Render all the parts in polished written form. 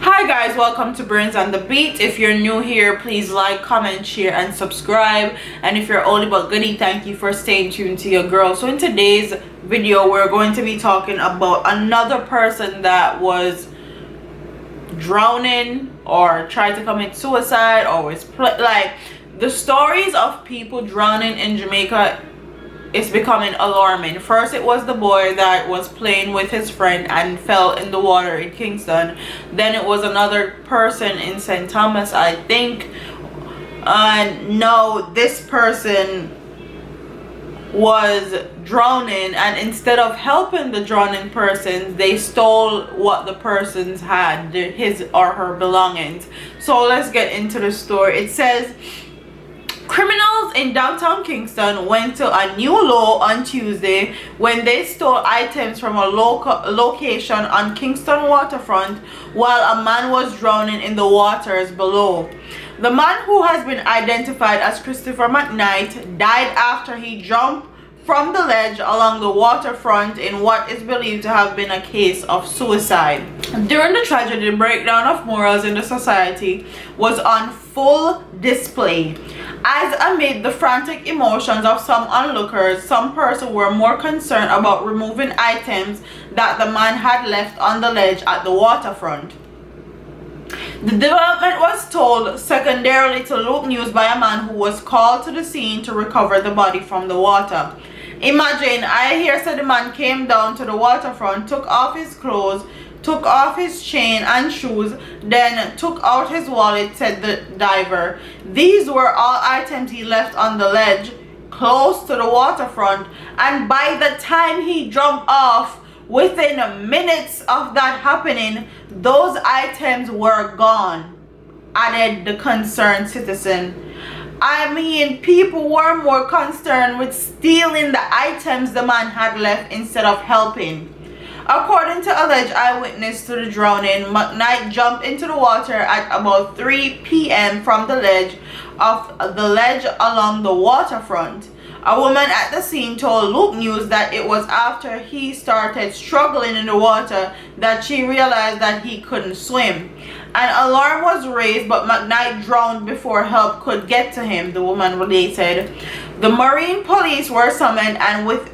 Hi guys, welcome to Brains and the Beat. If you're new here, please like, comment, share, and subscribe. And if you're oldie but goodie, thank you for staying tuned to your girl. So in today's video, we're going to be talking about another person that was drowning or tried to commit suicide or was like the stories of people drowning in Jamaica. It's becoming alarming. First it was the boy that was playing with his friend and fell in the water in Kingston. Then it was another person in St. Thomas, I think. And now this person was drowning, and instead of helping the drowning person, they stole what the persons had, his or her belongings. So let's get into the story. It says, criminals in downtown Kingston went to a new low on Tuesday when they stole items from a location on Kingston waterfront while a man was drowning in the waters below. The man, who has been identified as Christopher McKnight, died after he jumped from the ledge along the waterfront in what is believed to have been a case of suicide. During the tragedy, the breakdown of morals in the society was on full display. As amid the frantic emotions of some onlookers, some persons were more concerned about removing items that the man had left on the ledge at the waterfront. The development was told secondarily to Loop News by a man who was called to the scene to recover the body from the water. Imagine, I hear said the man came down to the waterfront, took off his clothes, took off his chain and shoes, then took out his wallet, said the diver. These were all items he left on the ledge close to the waterfront, and by the time he jumped off, within minutes of that happening, those items were gone, added the concerned citizen. I mean, people were more concerned with stealing the items the man had left instead of helping. According to alleged eyewitness to the drowning, McKnight jumped into the water at about 3 p.m. from the ledge along the waterfront. A woman at the scene told Loop News that it was after he started struggling in the water that she realized that he couldn't swim. An alarm was raised, but McKnight drowned before help could get to him, the woman related. The Marine Police were summoned, and with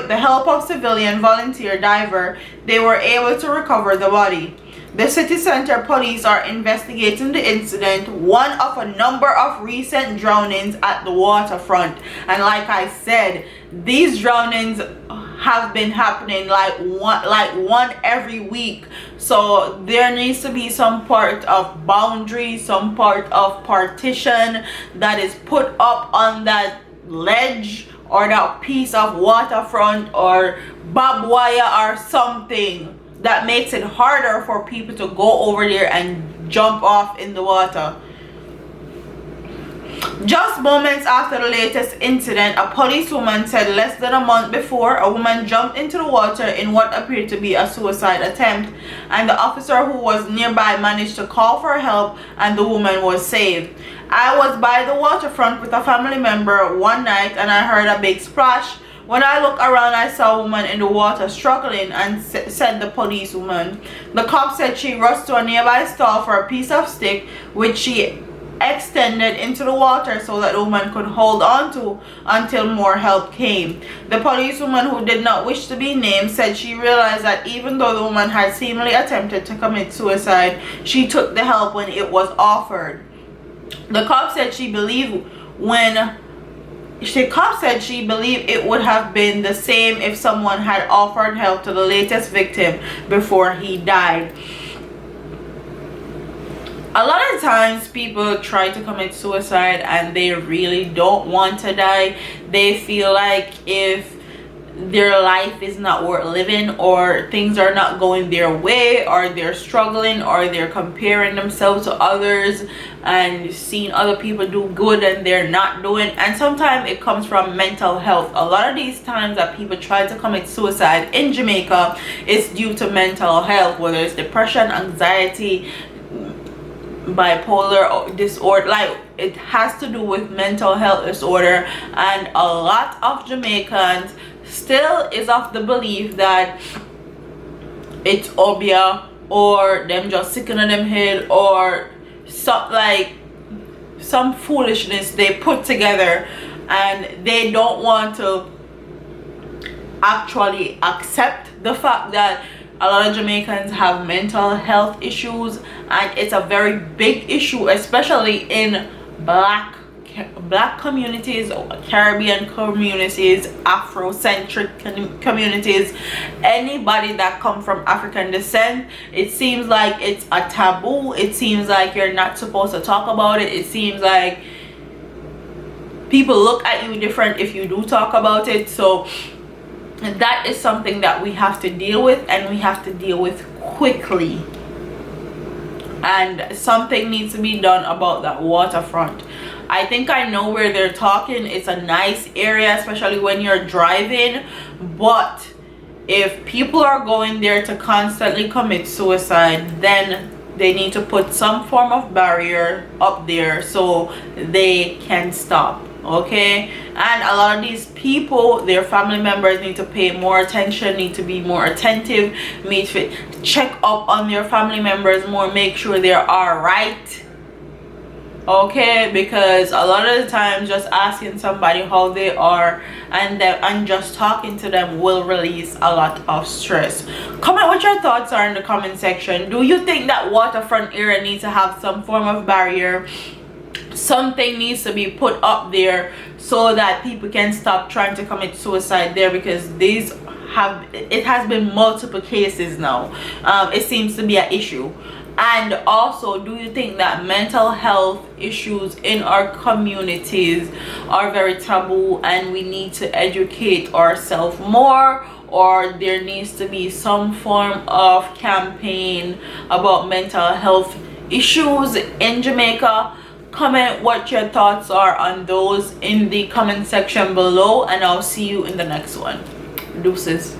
the help of civilian volunteer diver, they were able to recover the body. The city center police are investigating the incident, one of a number of recent drownings at the waterfront. And like I said, these drownings have been happening like one every week. So there needs to be some part of boundary, some part of partition that is put up on that ledge or that piece of waterfront, or barbed wire or something that makes it harder for people to go over there and jump off in the water. Just moments after the latest incident, a policewoman said less than a month before, a woman jumped into the water in what appeared to be a suicide attempt, and the officer who was nearby managed to call for help, and the woman was saved. I was by the waterfront with a family member one night, and I heard a big splash. When I looked around, I saw a woman in the water struggling, and said the policewoman. The cop said she rushed to a nearby stall for a piece of stick, which she extended into the water so that the woman could hold on to until more help came. The policewoman, who did not wish to be named, said she realized that even though the woman had seemingly attempted to commit suicide, she took the help when it was offered. The cop said she believed it would have been the same if someone had offered help to the latest victim before he died. A lot of times people try to commit suicide and they really don't want to die. They feel like if their life is not worth living, or things are not going their way, or they're struggling, or they're comparing themselves to others and seeing other people do good and they're not doing. And sometimes it comes from mental health. A lot of these times that people try to commit suicide in Jamaica is due to mental health, whether it's depression, anxiety, bipolar disorder. Like, it has to do with mental health disorder. And a lot of Jamaicans still is of the belief that it's obia or them just sitting on them head, or some foolishness they put together, and they don't want to actually accept the fact that a lot of Jamaicans have mental health issues, and it's a very big issue, especially in black communities, Caribbean communities, Afrocentric communities, anybody that come from African descent. It seems like it's a taboo. It seems like you're not supposed to talk about it. It seems like people look at you different if you do talk about it. So that is something that we have to deal with, and we have to deal with quickly, and something needs to be done about that waterfront. I think I know where they're talking. It's a nice area, especially when you're driving, but if people are going there to constantly commit suicide, then they need to put some form of barrier up there so they can stop. Okay, and a lot of these people, their family members need to pay more attention, need to be more attentive, need to check up on their family members more, make sure they're all right. Okay, because a lot of the times just asking somebody how they are and just talking to them will release a lot of stress. Comment what your thoughts are in the comment section. Do you think that waterfront area needs to have some form of barrier? Something needs to be put up there so that people can stop trying to commit suicide there, because it has been multiple cases now. It seems to be an issue. And also, do you think that mental health issues in our communities are very taboo and we need to educate ourselves more, or there needs to be some form of campaign about mental health issues in Jamaica? Comment what your thoughts are on those in the comment section below, and I'll see you in the next one. Deuces.